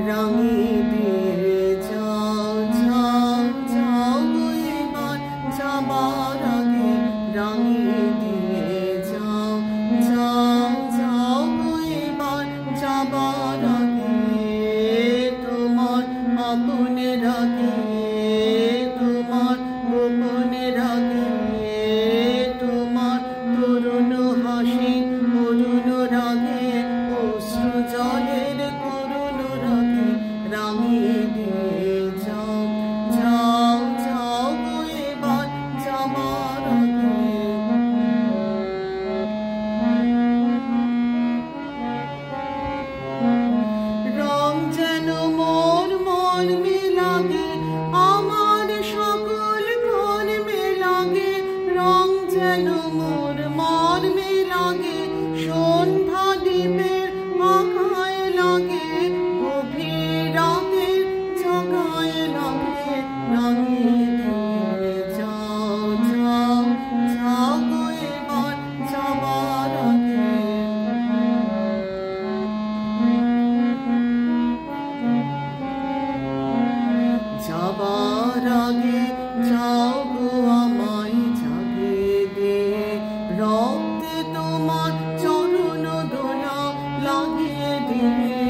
রাঙিয়ে দিয়ে যাও যাও যাও গো এবার যাবার আগে রাঙিয়ে দিয়ে যাও যাও যাও গো এবার যাবার আগে তোমার আপনের আগে তোমার গোপনের আগে তোমার তরুণ হাসি অরুণ রাগে অশ্রু জলের করুণ রাগে রাঙিয়ে দিয়ে যাও যাও যাও গো এবার যাবার আগে রং যেন মোর মর্মে লাগে আমার সকল কর্মে লাগে রং যেন মোর মর্মে লাগে সন্ধ্যা দ্বীপের আকায় লাগে গভীর রাতের জাগায় লাগে রাঙিয়ে দিয়ে যাও যাও যাও গো এবার যাবার আগে যাবার আগে যাও গো আমায় জাগিয়ে দিয়ে রক্তে তোমার চরণ দোলা লাগিয়ে দিয়ে